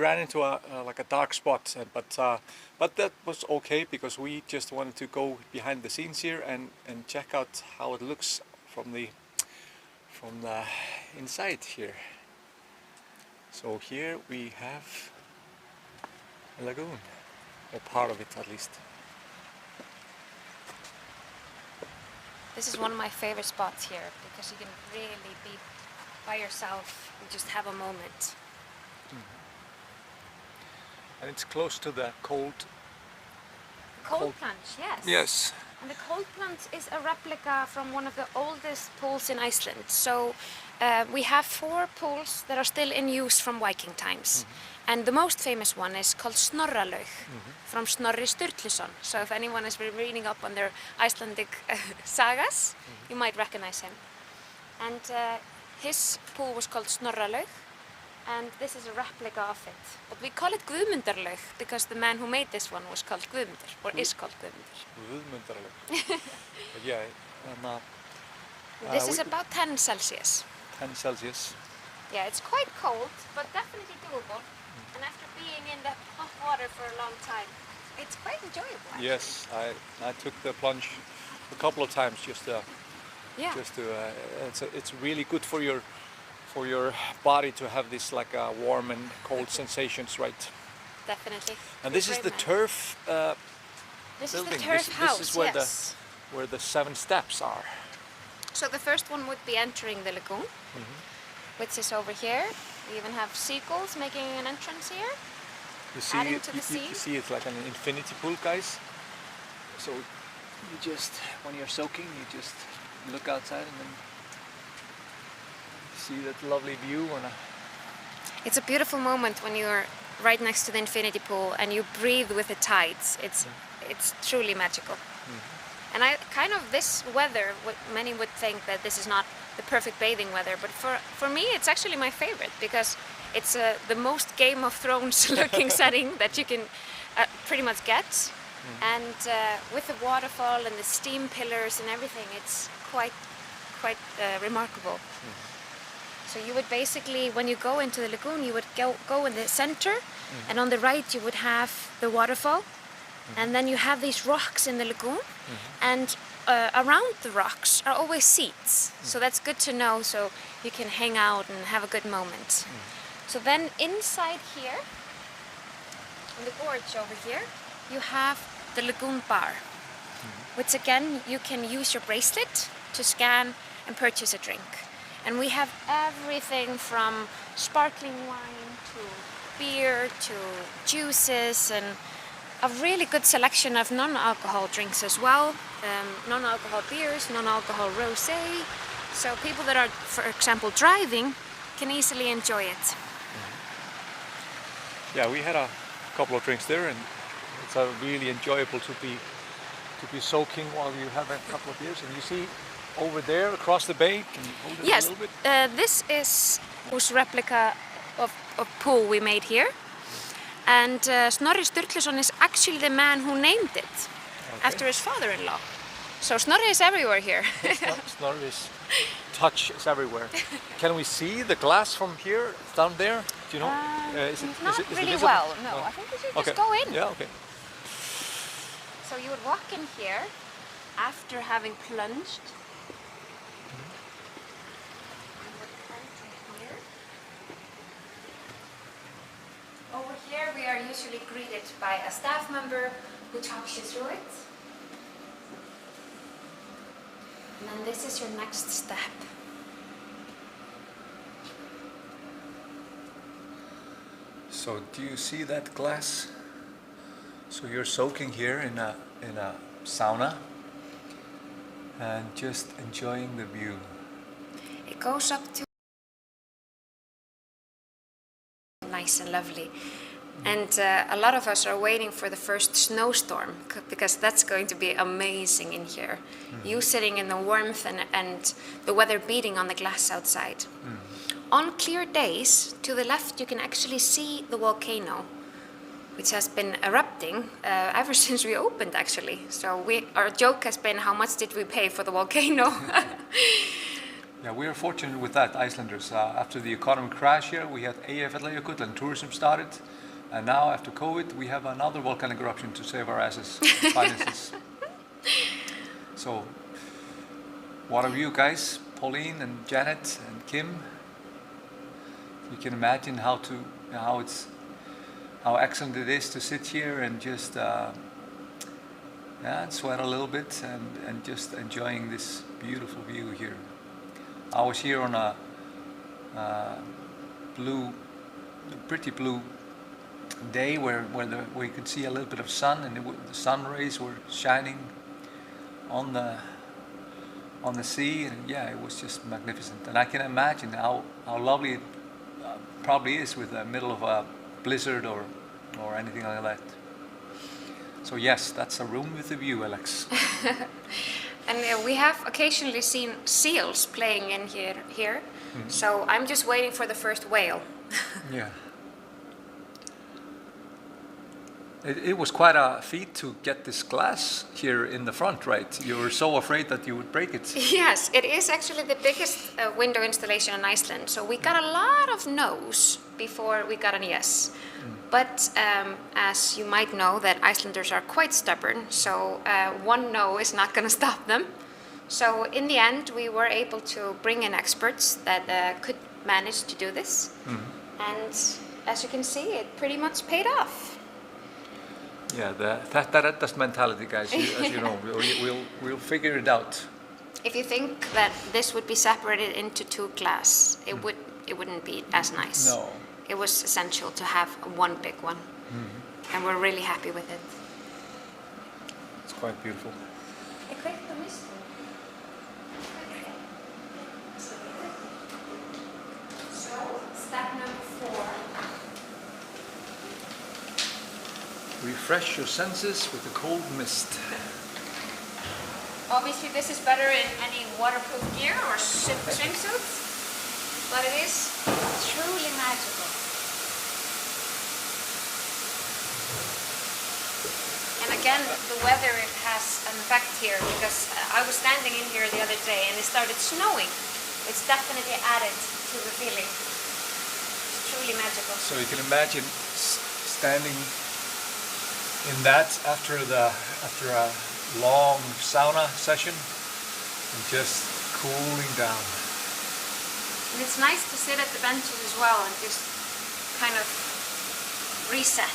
ran into like a dark spot, but that was okay because we just wanted to go behind the scenes here and check out how it looks from the inside here. So here we have a lagoon, or part of it at least. This is one of my favorite spots here because you can really be by yourself and just have a moment. And it's close to the cold Plunge, yes. Yes. And the cold plunge is a replica from one of the oldest pools in Iceland. So we have 4 pools that are still in use from Viking times. And the most famous one is called Snorralaug, from Snorri Sturluson. So if anyone has been reading up on their Icelandic sagas, you might recognize him. And his pool was called Snorralaug, and this is a replica of it. But we call it Guðmundarlaug because the man who made this one was called Guðmundur, or is called Guðmundur. Guðmundarlaug. But yeah, this is about 10 Celsius. 10 Celsius. Yeah, it's quite cold, but definitely doable. And after being in the hot water for a long time, it's quite enjoyable, actually. Yes, I took the plunge a couple of times just to it's really good for your body to have this like warm and cold sensations, right? Definitely. And this is the turf This building. is the turf house, this is where yes. where the 7 steps are. So the first one would be entering the lagoon, which is over here. We even have seagulls making an entrance here. You see adding it, to the sea. you see it's like an infinity pool, guys. So you just, when you're soaking, you just look outside and then see that lovely view. It's a beautiful moment when you're right next to the infinity pool and you breathe with the tides. It's truly magical. And this weather, many would think that this is not the perfect bathing weather, but for me it's actually my favorite because it's the most Game of Thrones looking setting that you can pretty much get. And with the waterfall and the steam pillars and everything, it's quite remarkable. So you would basically, when you go into the lagoon, you would go in the center, and on the right you would have the waterfall, and then you have these rocks in the lagoon, and around the rocks are always seats. So that's good to know, so you can hang out and have a good moment. So then inside here, in the gorge over here, you have the lagoon bar, which again, you can use your bracelet to scan and purchase a drink. And we have everything from sparkling wine to beer to juices and a really good selection of non-alcohol drinks as well. Non-alcohol beers, non-alcohol rosé. So people that are, for example, driving can easily enjoy it. Yeah, we had a couple of drinks there, and it's really enjoyable to be soaking while you have a couple of beers. And you see over there across the bay, can you hold it a little bit? Yes, this is a replica of a pool we made here. And Snorri Sturluson is actually the man who named it after his father-in-law. So Snorri is everywhere here. Snorri's touch is everywhere. Can we see the glass from here, down there? Do you know? Is it really well, no. I think we should just go in. Yeah, okay. So you would walk in here after having plunged. Over here we are usually greeted by a staff member who talks you through it. And then this is your next step. So do you see that glass? So you're soaking here in a sauna and just enjoying the view. It goes up to nice and lovely. And a lot of us are waiting for the first snowstorm because that's going to be amazing in here. You sitting in the warmth and the weather beating on the glass outside. On clear days, to the left you can actually see the volcano, which has been erupting ever since we opened actually. So our joke has been, how much did we pay for the volcano? Yeah, we are fortunate with that, Icelanders. After the economic crash here, we had Eyjafjallajökull and tourism started. And now, after COVID, we have another volcanic eruption to save our asses and finances. So, what of you guys, Pauline and Janet and Kim? You can imagine how excellent it is to sit here and just sweat a little bit and just enjoying this beautiful view here. I was here on a pretty blue day where you could see a little bit of sun, and the sun rays were shining on the sea, and yeah, it was just magnificent. And I can imagine how lovely it probably is with the middle of a blizzard or anything like that. So yes, that's a room with a view, Alex. And we have occasionally seen seals playing in here. Mm-hmm. So I'm just waiting for the first whale. Yeah. It was quite a feat to get this glass here in the front, right? You were so afraid that you would break it. Yes, it is actually the biggest window installation in Iceland. So we got a lot of no's before we got an yes. But as you might know, that Icelanders are quite stubborn, so one no is not going to stop them. So in the end, we were able to bring in experts that could manage to do this. Mm-hmm. And as you can see, it pretty much paid off. Yeah, the Þættareddast mentality, guys. As you know, we'll figure it out. If you think that this would be separated into two glass, it wouldn't be as nice. No. It was essential to have one big one, and we're really happy with it. It's quite beautiful. So, step number 4. Refresh your senses with a cold mist. Obviously, this is better in any waterproof gear or swimsuit, but it is truly magical. And again, the weather has an effect here, because I was standing in here the other day and it started snowing. It's definitely added to the feeling. It's truly magical. So you can imagine standing in that after a long sauna session and just cooling down. And it's nice to sit at the benches as well and just kind of reset.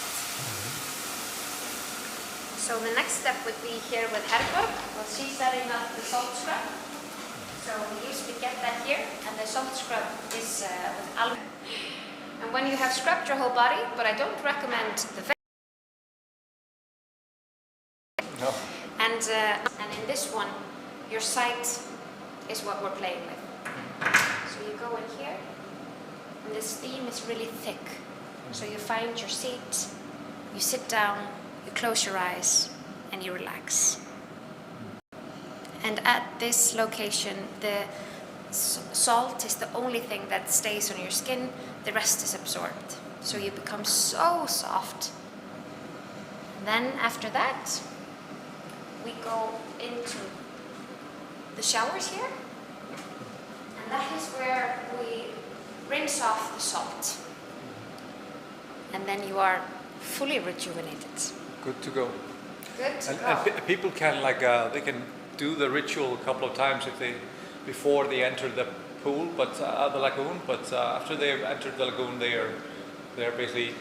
So the next step would be here with Herborg. Well, she's setting up the salt scrub. So we usually get that here, and the salt scrub is with algae. And when you have scrubbed your whole body, but I don't recommend the face. No. And in this one, your sight is what we're playing with. So you go in here, and the steam is really thick. So you find your seat, you sit down, you close your eyes, and you relax. And at this location, the salt is the only thing that stays on your skin. The rest is absorbed. So you become so soft. And then after that, we go into the showers here. And that is where we rinse off the salt. And then you are fully rejuvenated. Good to go. Good to go. And people can they can do the ritual a couple of times before they enter the pool, but the lagoon. But after they've entered the lagoon, they're basically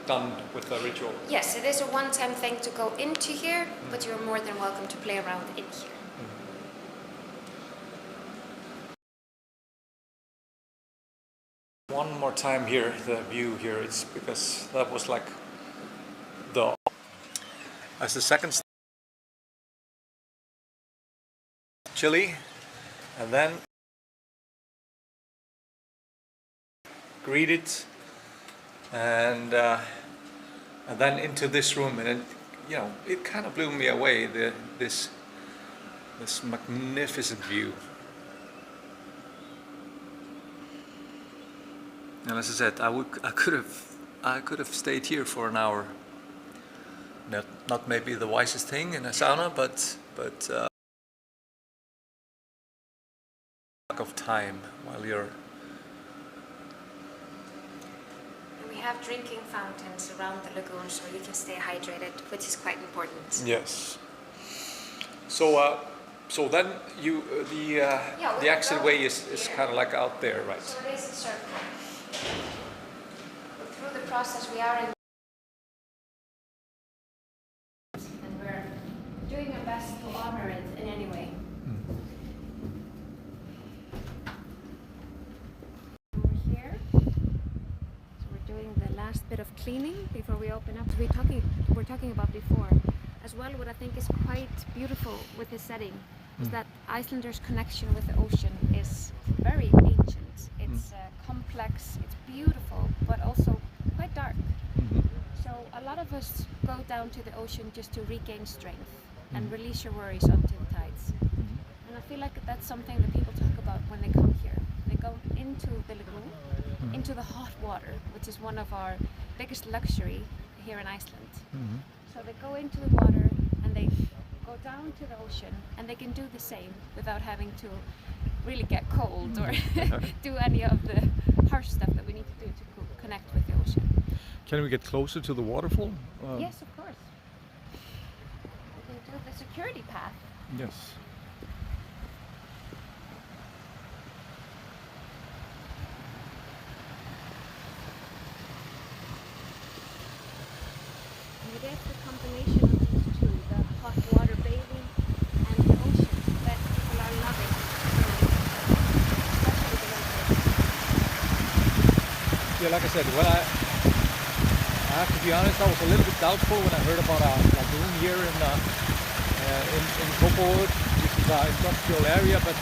done with the ritual. Yes, it is a one-time thing to go into here, but you're more than welcome to play around in here. One more time here, the view here. It's because that was like as the second chilly, and then greeted, and then into this room, and it kind of blew me away. This magnificent view. And as I said, I could have stayed here for an hour. Not maybe the wisest thing in a sauna, but lack of time while you're. And we have drinking fountains around the lagoon, so you can stay hydrated, which is quite important. Yes. So then the exit way is kind of like out there, right? So it is a circle. Through the process, we are in, and we're doing our best to honor it in any way. Over here, so we're doing the last bit of cleaning before we open up. We're talking about before. As well, what I think is quite beautiful with this setting is that Icelanders' connection with the ocean is very ancient. It's complex, it's beautiful, but also quite dark. So a lot of us go down to the ocean just to regain strength and release your worries onto the tides. And I feel like that's something that people talk about when they come here. They go into the lagoon, into the hot water, which is one of our biggest luxury here in Iceland. So they go into the water and they go down to the ocean, and they can do the same without having to really get cold or do any of the harsh stuff that we need to do to connect with the ocean. Can we get closer to the waterfall? Yes, of course. We can do the security path. Yes. It is the combination of these two, the hot water bathing and the ocean, that people are loving, especially the winter. Yeah, like I said, I have to be honest, I was a little bit doubtful when I heard about a lagoon here in Kópavogur. This is an industrial area, but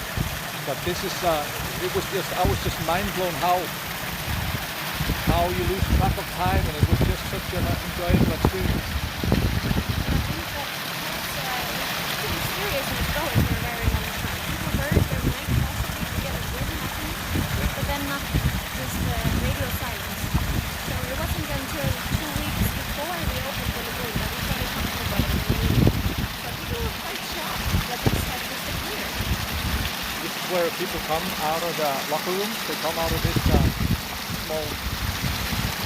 this is I was just mind blown how you lose track of time, and it was just such an enjoyable experience. Serious and it's going for a very long time. People heard there might possibly be a wind happening, but then not just radio silence. So it wasn't until 2 weeks before we opened the lagoon that we started talking about it in the media. So people were quite shocked that this had disappeared. This is where people come out of the locker rooms. They come out of this small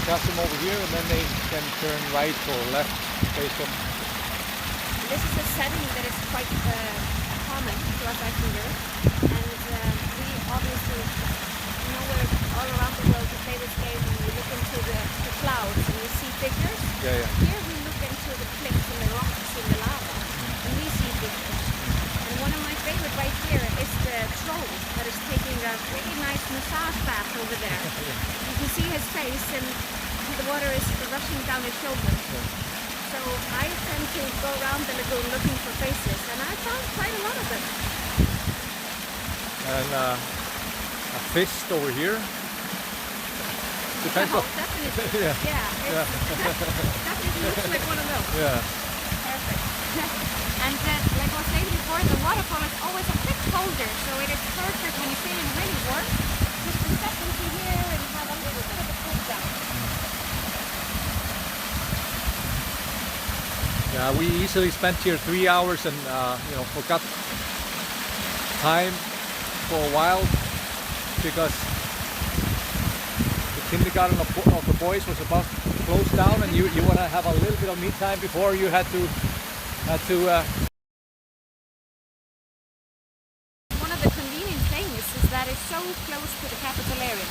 chasm over here, and then they can turn right or left based on. This is a setting that is quite common to us Icelanders, and we obviously we're all around the world to play this game, and we look into the clouds and we see figures. Yeah. Here we look into the cliffs and the rocks and the lava, and we see figures. And one of my favorite right here is the troll that is taking a really nice massage bath over there. You can see his face, and the water is rushing down his shoulder. So I tend to go around the lagoon looking for faces, and I found quite a lot of them. And a fist over here. Depends on. Definitely. Yeah. Definitely looks like one of those. Yeah. Perfect. And like I was saying before, the waterfall is always a bit colder, so it is perfect when you're feeling really warm. Just to step into here and have a little bit of a cool down. Yeah, we easily spent here 3 hours and forgot time for a while because the kindergarten of the boys was about to close down, and you want to have a little bit of me time before you had to. One of the convenient things is that it's so close to the capital area.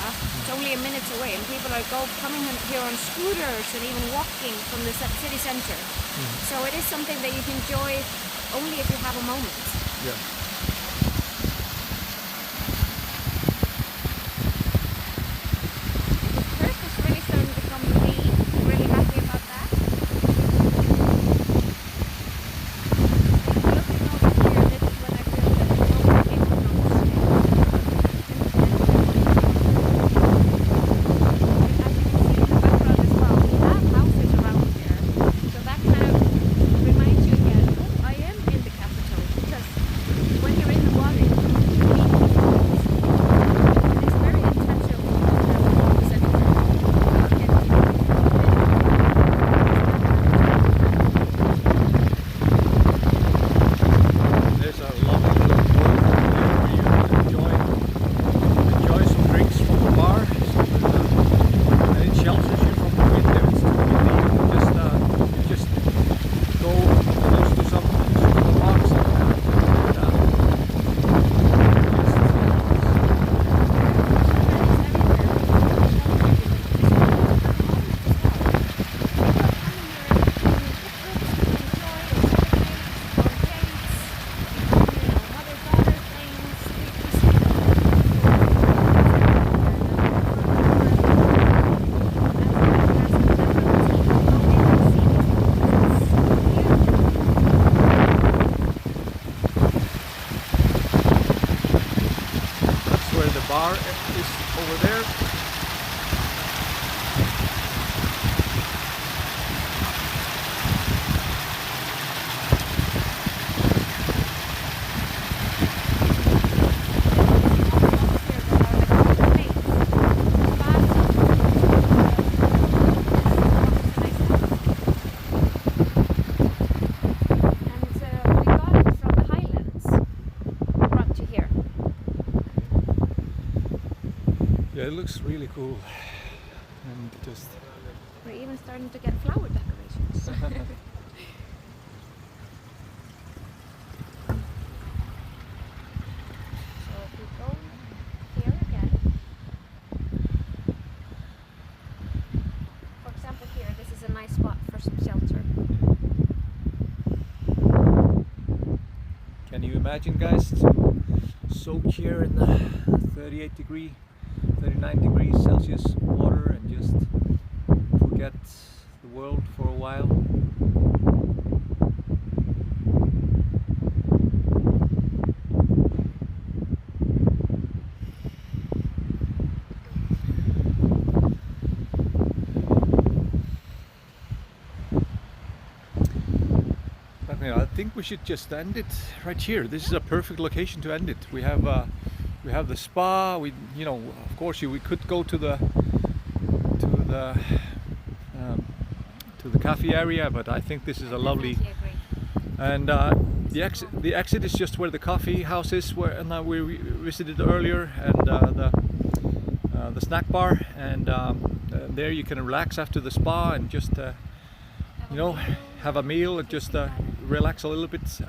It's only a minute away, and people are coming here on scooters and even walking from the city center. So it is something that you can enjoy only if you have a moment. Yeah. The turf is really starting to become green. I'm really happy about that. Looking over here, this is when I feel that the moment came on notes. As you can see in the background as well, we have houses around here. So that kind of reminds you again, oh, I am in the capital. Because looks really cool. And just We're even starting to get flower decorations. So if we go here again, for example here, this is a nice spot for some shelter. can you imagine, guys, to soak here in the 39 degrees Celsius water and just forget the world for a while? But I think we should just end it right here. This is a perfect location to end it. We have the spa. We, of course, we could go to the cafe area, but I think this is a lovely. And the exit is just where the coffee house is, and we visited earlier, and the snack bar, and there you can relax after the spa and just have a meal and just relax a little bit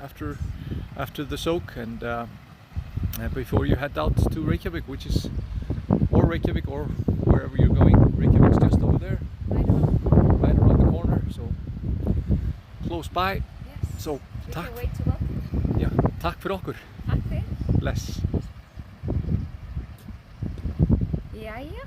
after the soak, and before you head out to Reykjavik, or wherever you're going. Reykjavik's just over there, right around the corner, so close by. Yes. So Takk for okkur. Takk fyrir. Bless. Jæja.